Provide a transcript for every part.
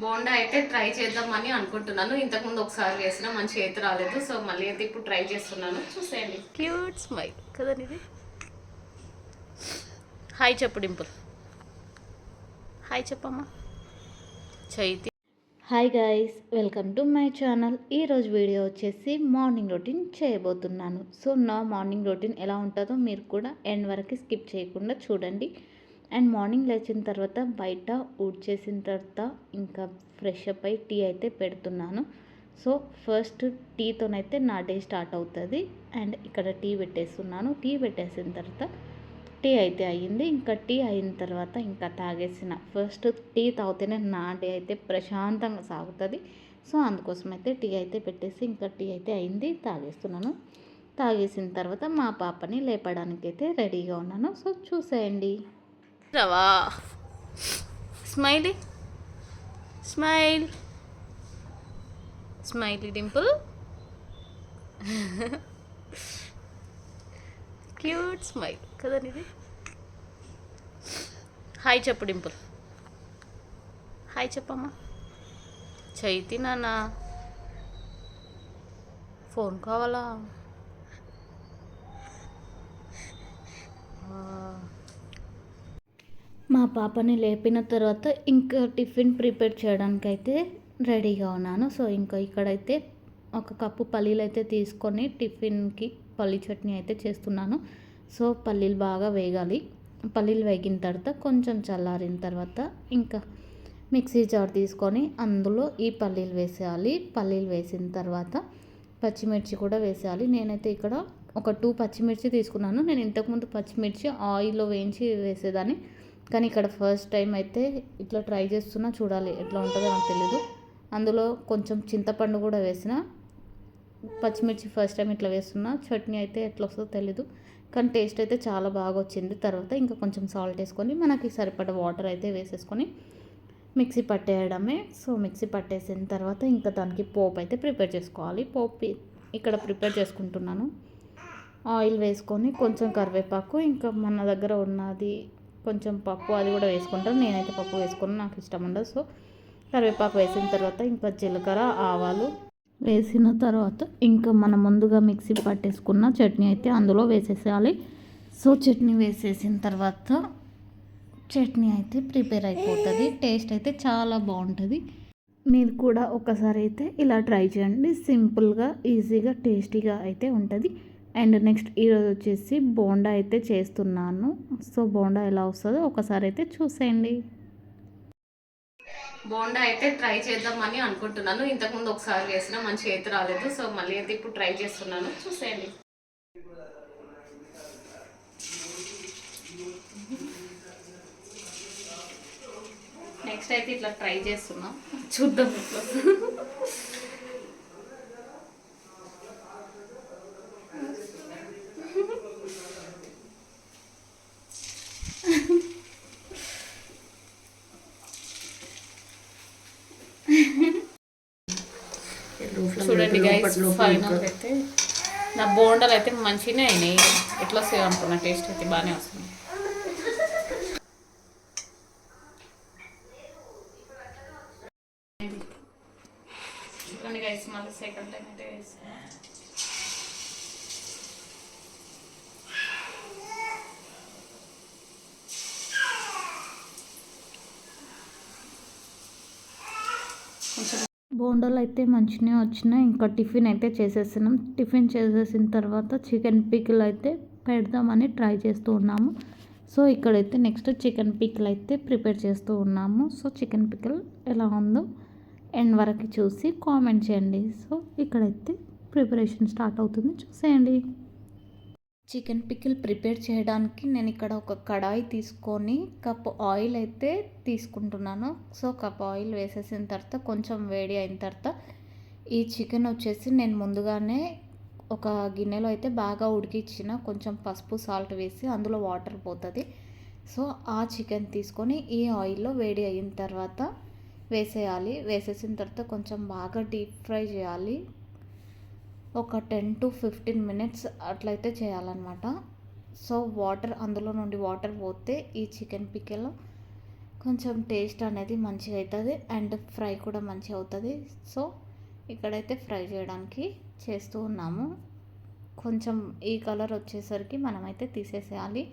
బోండా అయితే ట్రై చేద్దామని అనుకుంటున్నాను. ఇంతకుముందు ఒకసారి వేసిన మంచి అయితే రాలేదు. సో మళ్ళీ అయితే ఇప్పుడు ట్రై చేస్తున్నాను. చూసేయండి. క్యూట్ స్మైల్ కదా ఇది. హాయ్ చెప్పు డింపుల్. హాయ్ చెప్పమ్మా. Chaithi. Hi guys, welcome to my channel. ఈరోజు వీడియో వచ్చేసి మార్నింగ్ రొటీన్ చేయబోతున్నాను. సో నా మార్నింగ్ రొటీన్ ఎలా ఉంటుందో మీరు కూడా ఎండ్ వరకు స్కిప్ చేయకుండా చూడండి. అండ్ మార్నింగ్ లేచిన తర్వాత బయట ఊడ్చేసిన తర్వాత ఇంకా ఫ్రెష్ అప్ అయి టీ అయితే పెడుతున్నాను. సో ఫస్ట్ టీతోనైతే నా డే స్టార్ట్ అవుతుంది. అండ్ ఇక్కడ టీ పెట్టేస్తున్నాను. టీ పెట్టేసిన తర్వాత టీ అయితే అయ్యింది. ఇంకా టీ అయిన తర్వాత ఇంకా తాగేసిన ఫస్ట్ టీ తాగితేనే నా డే అయితే ప్రశాంతంగా సాగుతుంది. సో అందుకోసం అయితే టీ అయితే పెట్టేసి ఇంకా టీ అయితే అయింది, తాగేస్తున్నాను. తాగేసిన తర్వాత మా పాపని లేపడానికి అయితే రెడీగా ఉన్నాను. సో చూసేయండి. Rava smiley smile smiley Dimple. Cute smile కదా ఇది. హాయ్ చెప్పు డింపుల్. హాయ్ చెప్పమ్మా. చైతి నాన్న ఫోన్ కావాలా? మా పాపని లేపిన తర్వాత ఇంకా టిఫిన్ ప్రిపేర్ చేయడానికి అయితే రెడీగా ఉన్నాను. సో ఇంకా ఇక్కడైతే ఒక కప్పు పల్లీలు అయితే తీసుకొని టిఫిన్కి పల్లీ చట్నీ అయితే చేస్తున్నాను. సో పల్లీలు బాగా వేగాలి. పల్లీలు వేగిన తర్వాత కొంచెం చల్లారిన తర్వాత ఇంకా మిక్సీ జార్ తీసుకొని అందులో ఈ పల్లీలు వేసేయాలి. పల్లీలు వేసిన తర్వాత పచ్చిమిర్చి కూడా వేసేయాలి. నేనైతే ఇక్కడ ఒక 2 పచ్చిమిర్చి తీసుకున్నాను. నేను ఇంతకుముందు పచ్చిమిర్చి ఆయిల్లో వేయించి వేసేదాన్ని, కానీ ఇక్కడ ఫస్ట్ టైం అయితే ఇట్లా ట్రై చేస్తున్నా. చూడాలి ఎట్లా ఉంటుందో నాకు తెలీదు. అందులో కొంచెం చింతపండు కూడా వేసిన. పచ్చిమిర్చి ఫస్ట్ టైం ఇట్లా వేస్తున్నా. చట్నీ అయితే ఎట్లా వస్తుందో తెలీదు, కానీ టేస్ట్ అయితే చాలా బాగా వచ్చింది. తర్వాత ఇంకా కొంచెం సాల్ట్ వేసుకొని మనకి సరిపడ వాటర్ అయితే వేసేసుకొని మిక్సీ పట్టేయడమే. సో మిక్సీ పట్టేసిన తర్వాత ఇంకా దానికి పోపు అయితే ప్రిపేర్ చేసుకోవాలి. పోపు ఇక్కడ ప్రిపేర్ చేసుకుంటున్నాను. ఆయిల్ వేసుకొని కొంచెం కరివేపాకు, ఇంకా మన దగ్గర ఉన్నది కొంచెం పప్పు, అది కూడా వేసుకుంటాను. నేనైతే పప్పు వేసుకుని నాకు ఇష్టం ఉండదు. సో కరివేపాకు వేసిన తర్వాత ఇంకా జీలకర్ర, ఆవాలు వేసిన తర్వాత ఇంకా మనం ముందుగా మిక్సీ పట్టేసుకున్న చట్నీ అయితే అందులో వేసేసేయాలి. సో చట్నీ వేసేసిన తర్వాత చట్నీ అయితే ప్రిపేర్ అయిపోతుంది. టేస్ట్ అయితే చాలా బాగుంటుంది. మీరు కూడా ఒకసారి అయితే ఇలా ట్రై చేయండి. సింపుల్గా, ఈజీగా, టేస్టీగా అయితే ఉంటుంది. అండ్ నెక్స్ట్ ఈరోజు వచ్చేసి బోండా అయితే చేస్తున్నాను. సో బోండా ఎలా వస్తుందో ఒకసారి అయితే చూసేయండి. బోండా అయితే ట్రై చేద్దామని అనుకుంటున్నాను. ఇంతకుముందు ఒకసారి వేసిన మంచి అయితే రాలేదు. సో మళ్ళీ అయితే ఇప్పుడు ట్రై చేస్తున్నాను. చూసేయండి. నెక్స్ట్ అయితే ఇట్లా ట్రై చేస్తున్నాం, చూద్దాం ఎట్లా. చూడండి గైస్, ఫైనల్ అయితే నా బోండాలు అయితే మంచిగానే అయినాయి. ఎట్లా వస్తాయి అనుకున్నా, టేస్ట్ అయితే బాగానే వస్తుంది. చూడండి గైస్, మళ్ళీ సెకండ్ టైం అయితే వేస్తాను. బోండాలు అయితే మంచిగా వచ్చినాయి. ఇంకా టిఫిన్ అయితే చేసేసినాం. టిఫిన్ చేసేసిన తర్వాత చికెన్ పికిల్ అయితే పెడదామని ట్రై చేస్తూ ఉన్నాము. సో ఇక్కడైతే నెక్స్ట్ చికెన్ పికిల్ అయితే ప్రిపేర్ చేస్తూ ఉన్నాము. సో చికెన్ పికిల్ ఎలా ఉందో ఎండ్ వరకు చూసి కామెంట్ చేయండి. సో ఇక్కడైతే ప్రిపరేషన్ స్టార్ట్ అవుతుంది, చూసేయండి. చికెన్ పికిల్ ప్రిపేర్ చేయడానికి నేను ఇక్కడ ఒక కడాయి తీసుకొని కప్ ఆయిల్ అయితే తీసుకుంటున్నాను. సో కప్ ఆయిల్ వేసేసిన తర్వాత కొంచెం వేడి అయిన తర్వాత ఈ చికెన్ వచ్చేసి నేను ముందుగానే ఒక గిన్నెలో అయితే బాగా ఉడికించిన, కొంచెం పసుపు సాల్ట్ వేసి అందులో వాటర్ పోతుంది. సో ఆ చికెన్ తీసుకొని ఈ ఆయిల్లో వేడి అయిన తర్వాత వేసేయాలి. వేసేసిన తర్వాత కొంచెం బాగా డీప్ ఫ్రై చేయాలి. ఒక 10 to 15 minutes అట్లయితే చేయాలన్నమాట. సో అందులో నుండి వాటర్ పోతే ఈ చికెన్ పికిల్ కొంచెం టేస్ట్ అనేది మంచిగా అవుతుంది అండ్ ఫ్రై కూడా మంచిగా అవుతుంది. సో ఇక్కడైతే ఫ్రై చేయడానికి చేస్తూ ఉన్నాము. కొంచెం ఈ కలర్ వచ్చేసరికి మనమైతే తీసేసేయాలి.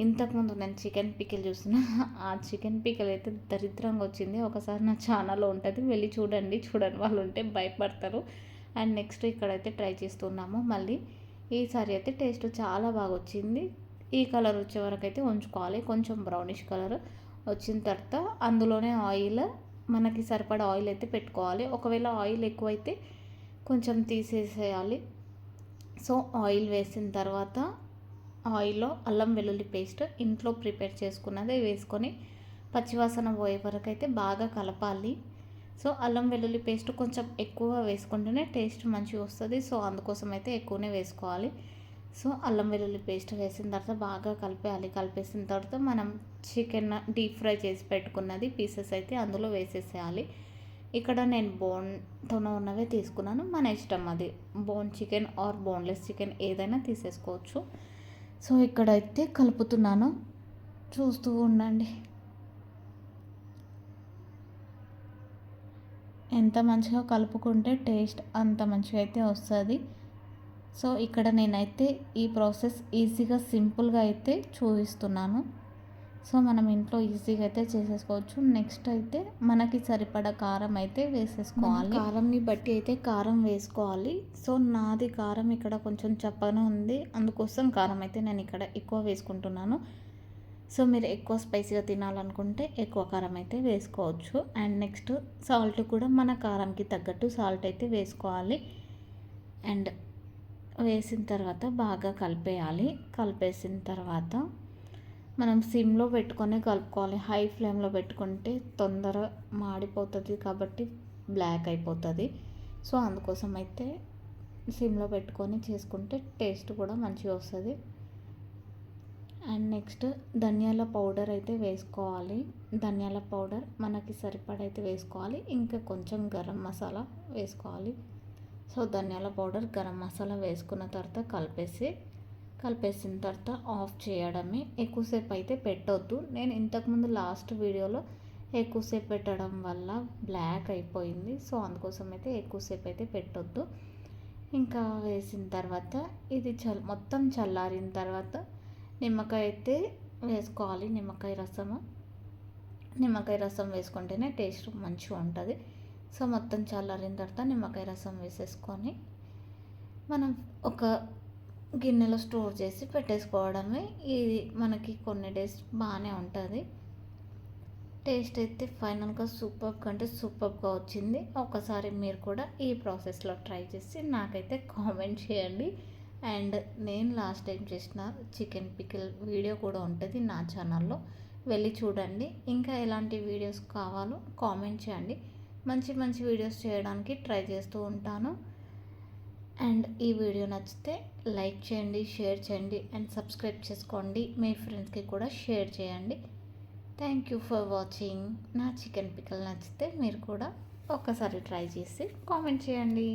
ఇంతకుముందు నేను చికెన్ పికిల్ చూసిన ఆ చికెన్ పికిల్ అయితే దరిద్రంగా వచ్చింది. ఒకసారి నా ఛానల్లో ఉంటుంది, వెళ్ళి చూడండి. చూడని వాళ్ళు ఉంటే భయపడతారు. అండ్ నెక్స్ట్ ఇక్కడైతే ట్రై చేస్తున్నాము. మళ్ళీ ఈసారి అయితే టేస్ట్ చాలా బాగా వచ్చింది. ఈ కలర్ వచ్చే వరకు అయితే ఉంచుకోవాలి. కొంచెం బ్రౌనిష్ కలర్ వచ్చిన తర్వాత అందులోనే ఆయిల్, మనకి సరిపడా ఆయిల్ అయితే పెట్టుకోవాలి. ఒకవేళ ఆయిల్ ఎక్కువైతే కొంచెం తీసేసేయాలి. సో ఆయిల్ వేసిన తర్వాత ఆయిల్లో అల్లం వెల్లుల్లి పేస్ట్ ఇంట్లో ప్రిపేర్ చేసుకున్నది వేసుకొని పచ్చివాసన పోయే వరకు అయితే బాగా కలపాలి. సో అల్లం వెల్లుల్లి పేస్ట్ కొంచెం ఎక్కువ వేసుకుంటేనే టేస్ట్ మంచిగా వస్తుంది. సో అందుకోసం అయితే ఎక్కువనే వేసుకోవాలి. సో అల్లం వెల్లుల్లి పేస్ట్ వేసిన తర్వాత బాగా కలిపేయాలి. కలిపేసిన తర్వాత మనం చికెన్ డీప్ ఫ్రై చేసి పెట్టుకున్నది పీసెస్ అయితే అందులో వేసేసేయాలి. ఇక్కడ నేను బోన్తోనే ఉన్నవే తీసుకున్నాను, మన ఇష్టం అది. Bone chicken or boneless chicken ఏదైనా తీసేసుకోవచ్చు. సో ఇక్కడైతే కలుపుతున్నాను, చూస్తూ ఉండండి. ఎంత మంచిగా కలుపుకుంటే టేస్ట్ అంత మంచిగా అయితే వస్తుంది. సో ఇక్కడ నేనైతే ఈ ప్రాసెస్ ఈజీగా సింపుల్గా అయితే చూపిస్తున్నాను. సో మనం ఇంట్లో ఈజీగా అయితే చేసేసుకోవచ్చు. నెక్స్ట్ అయితే మనకి సరిపడా కారం అయితే వేసేసుకోవాలి. కారంని బట్టి అయితే కారం వేసుకోవాలి. సో నాది కారం ఇక్కడ కొంచెం చప్పగా ఉంది, అందుకోసం కారం అయితే నేను ఇక్కడ ఎక్కువ వేసుకుంటున్నాను. సో మీరు ఎక్కువ స్పైసీగా తినాలనుకుంటే ఎక్కువ కారం అయితే వేసుకోవచ్చు. అండ్ నెక్స్ట్ సాల్ట్ కూడా మన కారంకి తగ్గట్టు సాల్ట్ అయితే వేసుకోవాలి. అండ్ వేసిన తర్వాత బాగా కలిపేయాలి. కలిపేసిన తర్వాత మనం సిమ్లో పెట్టుకొని కలుపుకోవాలి. హై ఫ్లేమ్లో పెట్టుకుంటే తొందర మాడిపోతుంది, కాబట్టి బ్లాక్ అయిపోతుంది. సో అందుకోసం అయితే సిమ్లో పెట్టుకొని చేసుకుంటే టేస్ట్ కూడా మంచిగా వస్తుంది. అండ్ నెక్స్ట్ ధనియాల పౌడర్ అయితే వేసుకోవాలి. ధనియాల పౌడర్ మనకి సరిపడైతే వేసుకోవాలి. ఇంకా కొంచెం గరం మసాలా వేసుకోవాలి. సో ధనియాల పౌడర్, గరం మసాలా వేసుకున్న తర్వాత కలిపేసిన తర్వాత ఆఫ్ చేయడమే. ఎక్కువసేపు అయితే పెట్టొద్దు. నేను ఇంతకుముందు లాస్ట్ వీడియోలో ఎక్కువసేపు పెట్టడం వల్ల బ్లాక్ అయిపోయింది. సో అందుకోసం అయితే ఎక్కువసేపు అయితే పెట్టొద్దు. ఇంకా వేసిన తర్వాత ఇది మొత్తం చల్లారిన తర్వాత నిమ్మకాయ అయితే వేసుకోవాలి. నిమ్మకాయ రసం వేసుకుంటేనే టేస్ట్ మంచిగా ఉంటుంది. సో మొత్తం చల్లారిన తర్వాత నిమ్మకాయ రసం వేసేసుకొని మనం ఒక గిన్నెలో స్టోర్ చేసి పెట్టేసుకోవడమే. ఇది మనకి కొన్ని డేస్ బాగానే ఉంటుంది. టేస్ట్ అయితే ఫైనల్గా సూపర్గా వచ్చింది. ఒకసారి మీరు కూడా ఈ ప్రాసెస్లో ట్రై చేసి నాకైతే కామెంట్ చేయండి. అండ్ నేను లాస్ట్ టైం చేసిన చికెన్ పికిల్ వీడియో కూడా ఉంటుంది నా ఛానల్లో, వెళ్ళి చూడండి. ఇంకా ఎలాంటి వీడియోస్ కావాలో కామెంట్ చేయండి. మంచి వీడియోస్ చేయడానికి ట్రై చేస్తూ ఉంటాను. అండ్ ఈ వీడియో నచ్చితే లైక్ చేయండి, షేర్ చేయండి అండ్ సబ్స్క్రైబ్ చేసుకోండి. మీ ఫ్రెండ్స్కి కూడా షేర్ చేయండి. Thank you for watching. నా చికెన్ పికిల్ నచ్చితే మీరు కూడా ఒక్కసారి ట్రై చేసి కామెంట్ చేయండి.